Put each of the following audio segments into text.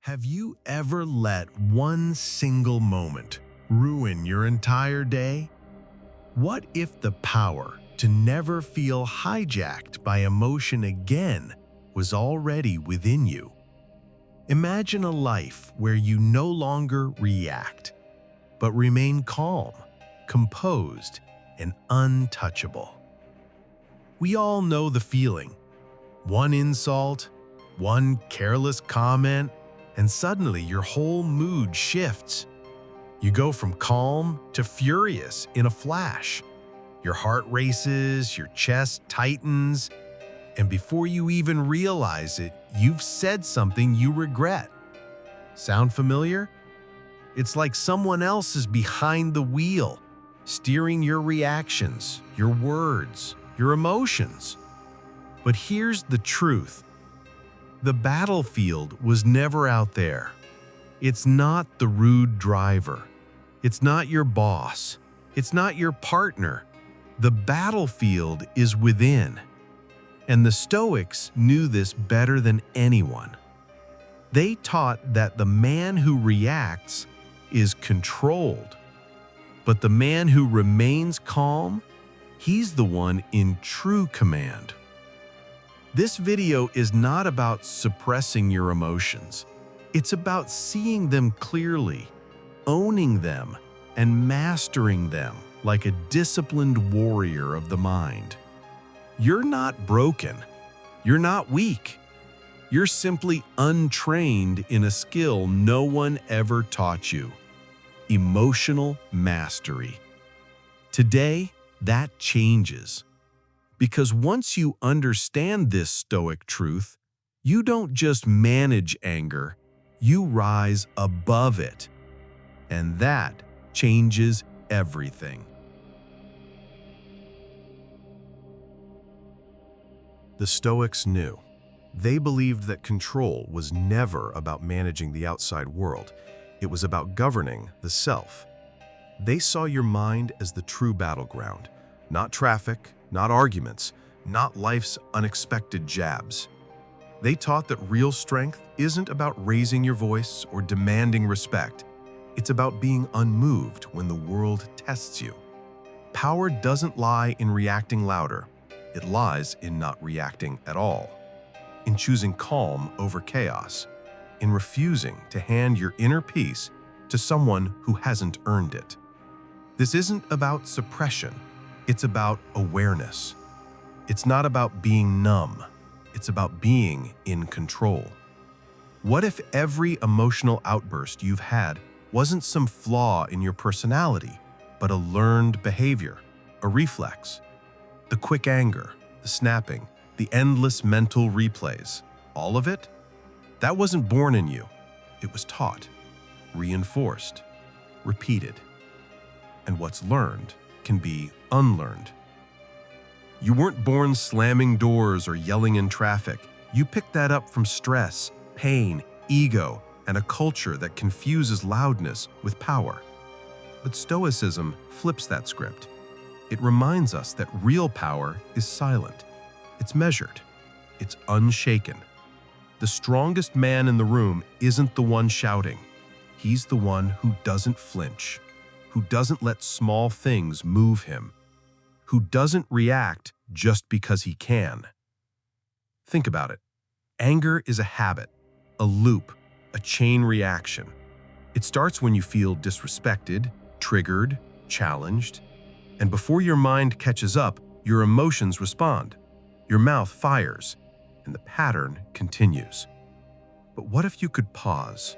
Have you ever let one single moment ruin your entire day? What if the power to never feel hijacked by emotion again was already within you? Imagine a life where you no longer react, but remain calm, composed, and untouchable. We all know the feeling. One insult, one careless comment, and suddenly your whole mood shifts. You go from calm to furious in a flash. Your heart races, your chest tightens, and before you even realize it, you've said something you regret. Sound familiar? It's like someone else is behind the wheel, steering your reactions, your words, your emotions. But here's the truth. The battlefield was never out there. It's not the rude driver. It's not your boss. It's not your partner. The battlefield is within. And the Stoics knew this better than anyone. They taught that the man who reacts is controlled, but the man who remains calm, he's the one in true command. This video is not about suppressing your emotions. It's about seeing them clearly, owning them, and mastering them like a disciplined warrior of the mind. You're not broken. You're not weak. You're simply untrained in a skill no one ever taught you: emotional mastery. Today, that changes. Because once you understand this Stoic truth, you don't just manage anger, you rise above it. And that changes everything. The Stoics knew. They believed that control was never about managing the outside world. It was about governing the self. They saw your mind as the true battleground, not traffic, not arguments, not life's unexpected jabs. They taught that real strength isn't about raising your voice or demanding respect. It's about being unmoved when the world tests you. Power doesn't lie in reacting louder. It lies in not reacting at all, in choosing calm over chaos, in refusing to hand your inner peace to someone who hasn't earned it. This isn't about suppression. It's about awareness. It's not about being numb. It's about being in control. What if every emotional outburst you've had wasn't some flaw in your personality, but a learned behavior, a reflex? The quick anger, the snapping, the endless mental replays, all of it? That wasn't born in you. It was taught, reinforced, repeated. And what's learned can be unlearned. You weren't born slamming doors or yelling in traffic. You picked that up from stress, pain, ego, and a culture that confuses loudness with power. But Stoicism flips that script. It reminds us that real power is silent. It's measured. It's unshaken. The strongest man in the room isn't the one shouting. He's the one who doesn't flinch, who doesn't let small things move him, who doesn't react just because he can. Think about it. Anger is a habit, a loop, a chain reaction. It starts when you feel disrespected, triggered, challenged, and before your mind catches up, your emotions respond. Your mouth fires, and the pattern continues. But what if you could pause?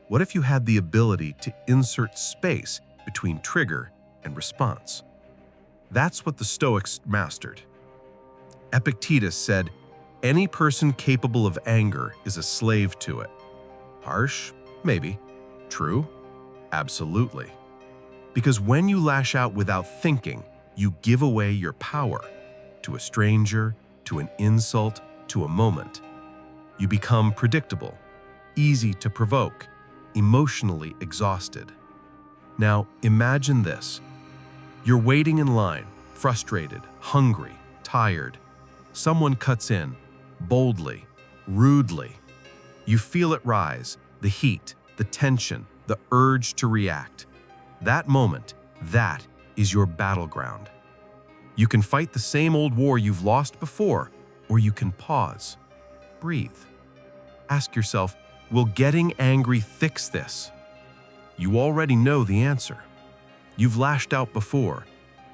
What if you had the ability to insert space between trigger and response? That's what the Stoics mastered. Epictetus said, "Any person capable of anger is a slave to it." Harsh? Maybe. True? Absolutely. Because when you lash out without thinking, you give away your power to a stranger, to an insult, to a moment. You become predictable, easy to provoke, emotionally exhausted. Now, imagine this. You're waiting in line, frustrated, hungry, tired. Someone cuts in, boldly, rudely. You feel it rise, the heat, the tension, the urge to react. That moment, that is your battleground. You can fight the same old war you've lost before, or you can pause, breathe. Ask yourself, will getting angry fix this? You already know the answer. You've lashed out before,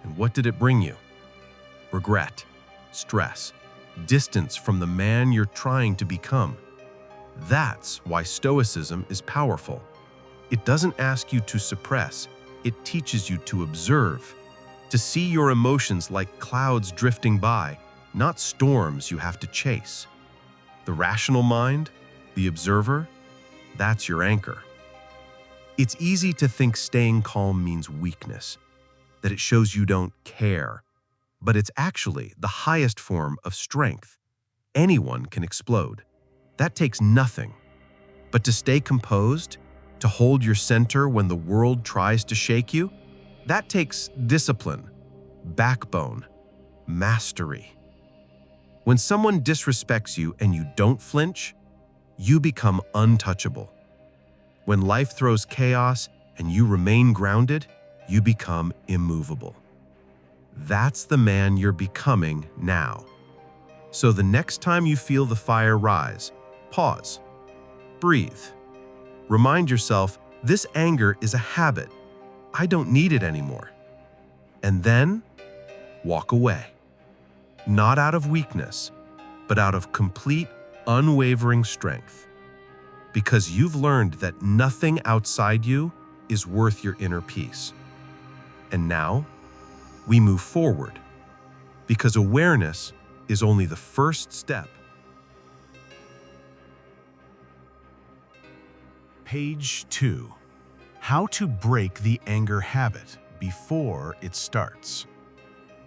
and what did it bring you? Regret, stress, distance from the man you're trying to become. That's why Stoicism is powerful. It doesn't ask you to suppress, it teaches you to observe, to see your emotions like clouds drifting by, not storms you have to chase. The rational mind, the observer, that's your anchor. It's easy to think staying calm means weakness, that it shows you don't care, but it's actually the highest form of strength. Anyone can explode. That takes nothing. But to stay composed, to hold your center when the world tries to shake you, that takes discipline, backbone, mastery. When someone disrespects you and you don't flinch, you become untouchable. When life throws chaos and you remain grounded, you become immovable. That's the man you're becoming now. So the next time you feel the fire rise, pause, breathe. Remind yourself, this anger is a habit. I don't need it anymore. And then, walk away. Not out of weakness, but out of complete, unwavering strength. Because you've learned that nothing outside you is worth your inner peace. And now, we move forward, because awareness is only the first step. Page 2. How to break the anger habit before it starts.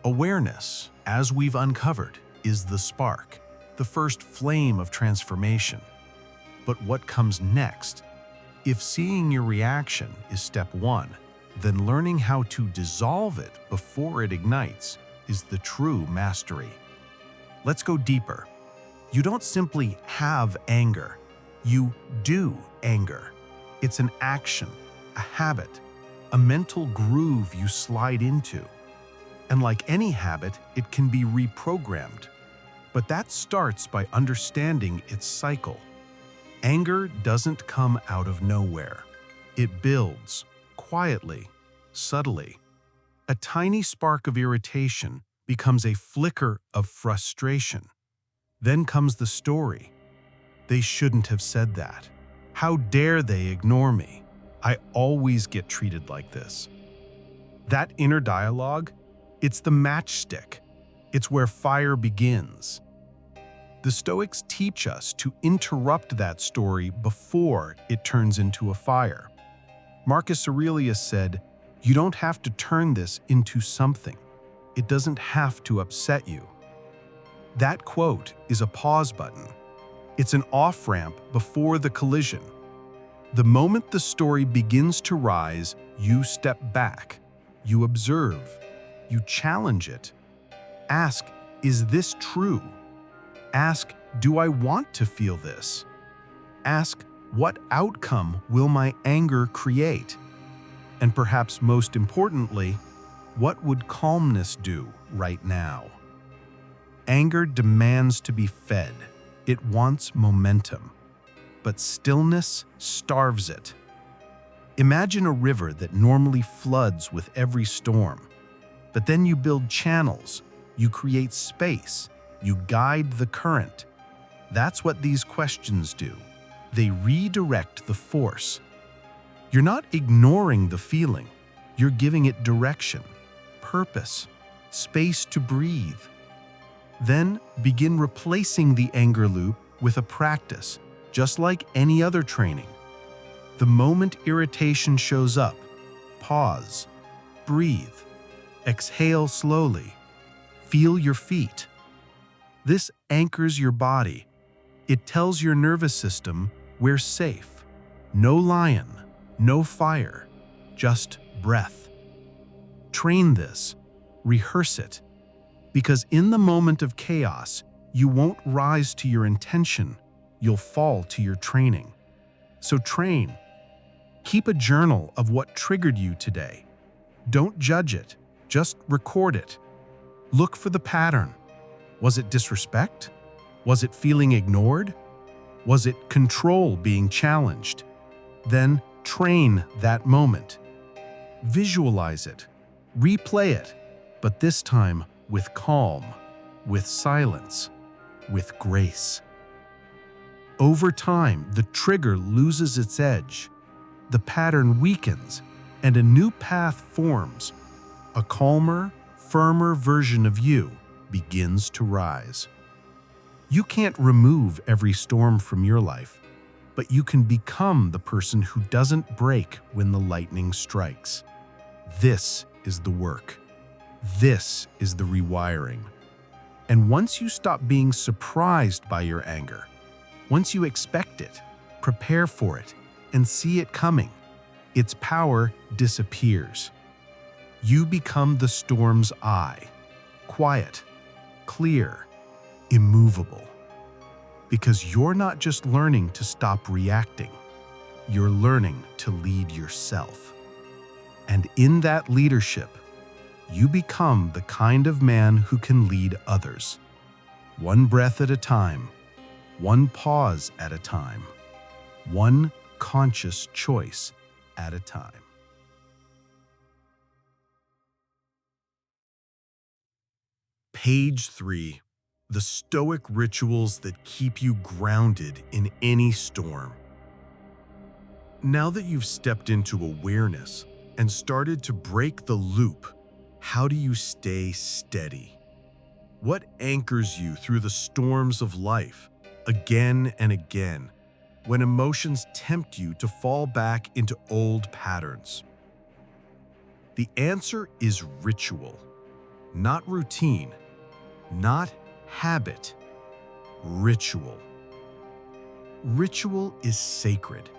Awareness, as we've uncovered, is the spark, the first flame of transformation. But what comes next? If seeing your reaction is step 1, then learning how to dissolve it before it ignites is the true mastery. Let's go deeper. You don't simply have anger. You do anger. It's an action, a habit, a mental groove you slide into. And like any habit, it can be reprogrammed. But that starts by understanding its cycle. Anger doesn't come out of nowhere. It builds, quietly, subtly. A tiny spark of irritation becomes a flicker of frustration. Then comes the story. They shouldn't have said that. How dare they ignore me? I always get treated like this. That inner dialogue, it's the matchstick. It's where fire begins. The Stoics teach us to interrupt that story before it turns into a fire. Marcus Aurelius said, "You don't have to turn this into something. It doesn't have to upset you." That quote is a pause button. It's an off-ramp before the collision. The moment the story begins to rise, you step back. You observe. You challenge it. Ask, is this true? Ask, do I want to feel this? Ask, what outcome will my anger create? And perhaps most importantly, what would calmness do right now? Anger demands to be fed. It wants momentum. But stillness starves it. Imagine a river that normally floods with every storm. But then you build channels, you create space, you guide the current. That's what these questions do. They redirect the force. You're not ignoring the feeling. You're giving it direction, purpose, space to breathe. Then begin replacing the anger loop with a practice, just like any other training. The moment irritation shows up, pause, breathe, exhale slowly, feel your feet. This anchors your body. It tells your nervous system we're safe. No lion, no fire, just breath. Train this, rehearse it, because in the moment of chaos, you won't rise to your intention, you'll fall to your training. So train. Keep a journal of what triggered you today. Don't judge it, just record it. Look for the pattern. Was it disrespect? Was it feeling ignored? Was it control being challenged? Then train that moment. Visualize it. Replay it, but this time with calm, with silence, with grace. Over time, the trigger loses its edge. The pattern weakens, and a new path forms. A calmer, firmer version of you begins to rise. You can't remove every storm from your life, but you can become the person who doesn't break when the lightning strikes. This is the work. This is the rewiring. And once you stop being surprised by your anger, once you expect it, prepare for it, and see it coming, its power disappears. You become the storm's eye, quiet, clear, immovable. Because you're not just learning to stop reacting, you're learning to lead yourself. And in that leadership, you become the kind of man who can lead others. One breath at a time, one pause at a time, one conscious choice at a time. Page 3. The Stoic rituals that keep you grounded in any storm. Now that you've stepped into awareness and started to break the loop, how do you stay steady? What anchors you through the storms of life, again and again, when emotions tempt you to fall back into old patterns? The answer is ritual, not routine, not habit. Ritual. Ritual is sacred.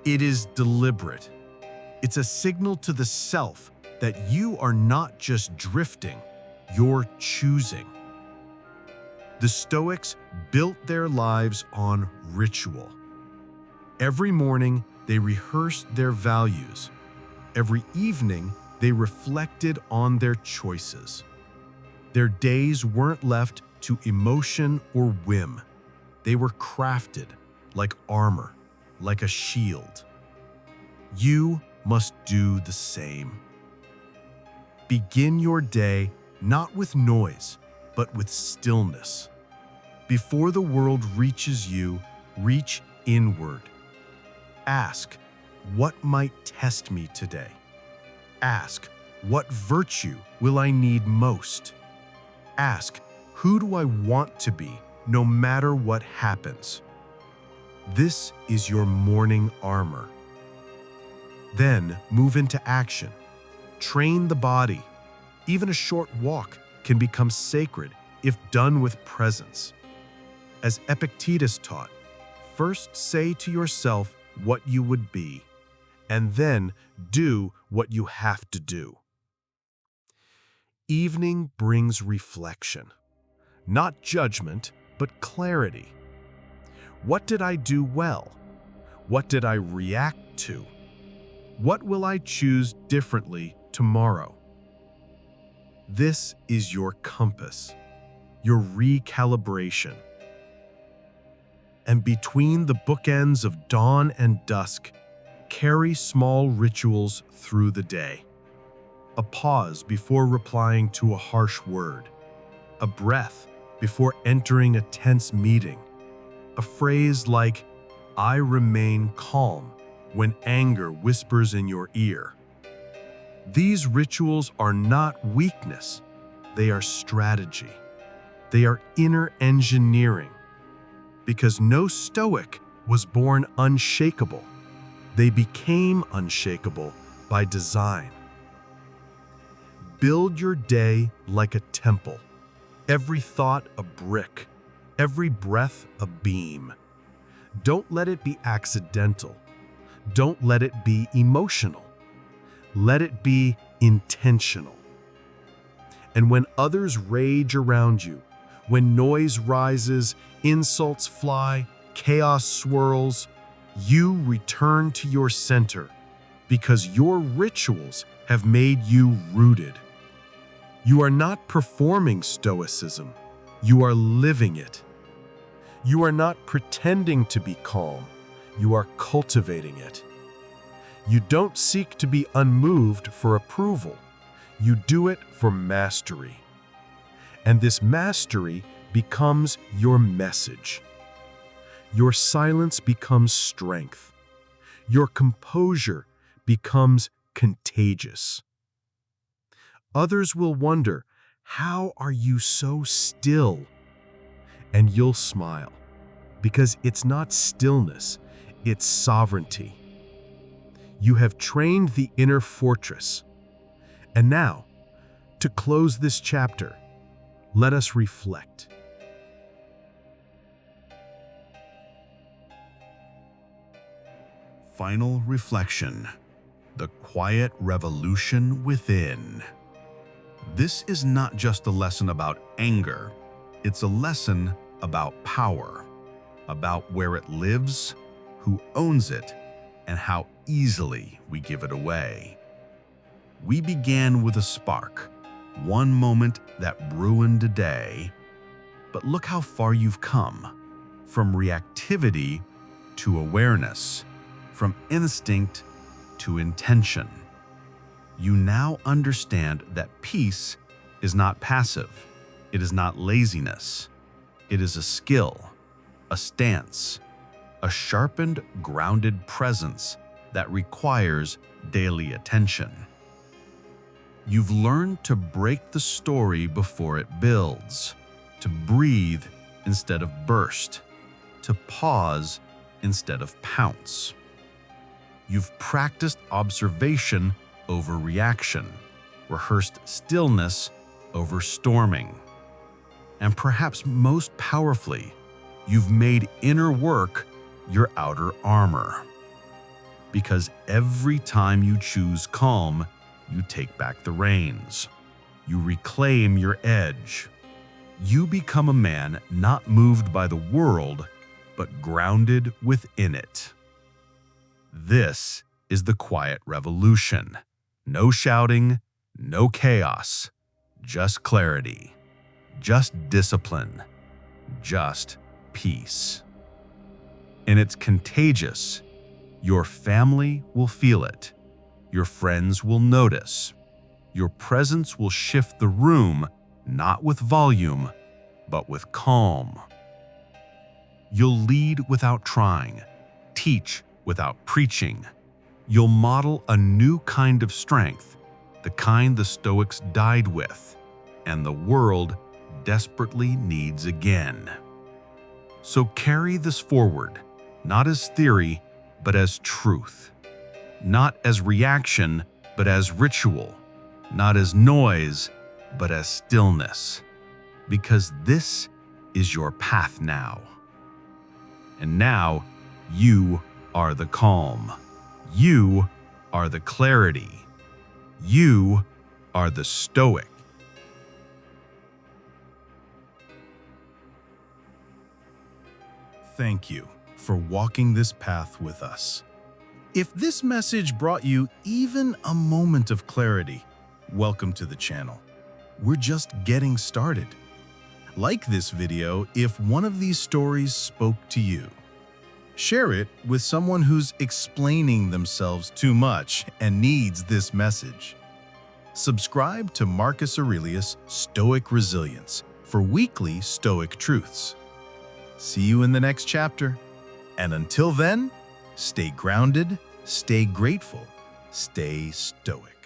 It is deliberate. It's a signal to the self that you are not just drifting, you're choosing. The Stoics built their lives on ritual. Every morning, they rehearsed their values. Every evening, they reflected on their choices. Their days weren't left to emotion or whim. They were crafted like armor, like a shield. You must do the same. Begin your day not with noise, but with stillness. Before the world reaches you, reach inward. Ask, what might test me today? Ask, what virtue will I need most? Ask, who do I want to be, no matter what happens? This is your morning armor. Then move into action. Train the body. Even a short walk can become sacred if done with presence. As Epictetus taught, first say to yourself what you would be, and then do what you have to do. Evening brings reflection. Not judgment, but clarity. What did I do well? What did I react to? What will I choose differently tomorrow? This is your compass, your recalibration. And between the bookends of dawn and dusk, carry small rituals through the day. A pause before replying to a harsh word. A breath before entering a tense meeting. A phrase like, I remain calm when anger whispers in your ear. These rituals are not weakness, they are strategy. They are inner engineering. Because no Stoic was born unshakable. They became unshakable by design. Build your day like a temple. Every thought a brick, every breath a beam. Don't let it be accidental. Don't let it be emotional. Let it be intentional. And when others rage around you, when noise rises, insults fly, chaos swirls, You return to your center because your rituals have made you rooted. You are not performing Stoicism, you are living it. You are not pretending to be calm, you are cultivating it. You don't seek to be unmoved for approval, you do it for mastery. And this mastery becomes your message. Your silence becomes strength. Your composure becomes contagious. Others will wonder, how are you so still? And you'll smile, because it's not stillness, it's sovereignty. You have trained the inner fortress. And now, to close this chapter, let us reflect. Final reflection: the quiet revolution within. This is not just a lesson about anger, it's a lesson about power, about where it lives, who owns it, and how easily we give it away. We began with a spark, one moment that ruined a day, but look how far you've come, from reactivity to awareness, from instinct to intention. You now understand that peace is not passive, it is not laziness, it is a skill, a stance, a sharpened, grounded presence that requires daily attention. You've learned to break the story before it builds, to breathe instead of burst, to pause instead of pounce. You've practiced observation over reaction, rehearsed stillness over storming. And perhaps most powerfully, you've made inner work your outer armor. Because every time you choose calm, you take back the reins. You reclaim your edge. You become a man not moved by the world, but grounded within it. This is the quiet revolution. No shouting, no chaos, just clarity, just discipline, just peace. And it's contagious. Your family will feel it. Your friends will notice. Your presence will shift the room, not with volume, but with calm. You'll lead without trying, teach without preaching. You'll model a new kind of strength, the kind the Stoics died with, and the world desperately needs again. So carry this forward, not as theory, but as truth. Not as reaction, but as ritual. Not as noise, but as stillness. Because this is your path now. And now, you are the calm. You are the clarity. You are the Stoic. Thank you for walking this path with us. If this message brought you even a moment of clarity, welcome to the channel. We're just getting started. Like this video if one of these stories spoke to you. Share it with someone who's explaining themselves too much and needs this message. Subscribe to Marcus Aurelius Stoic Resilience for weekly Stoic truths. See you in the next chapter. And until then, stay grounded, stay grateful, stay stoic.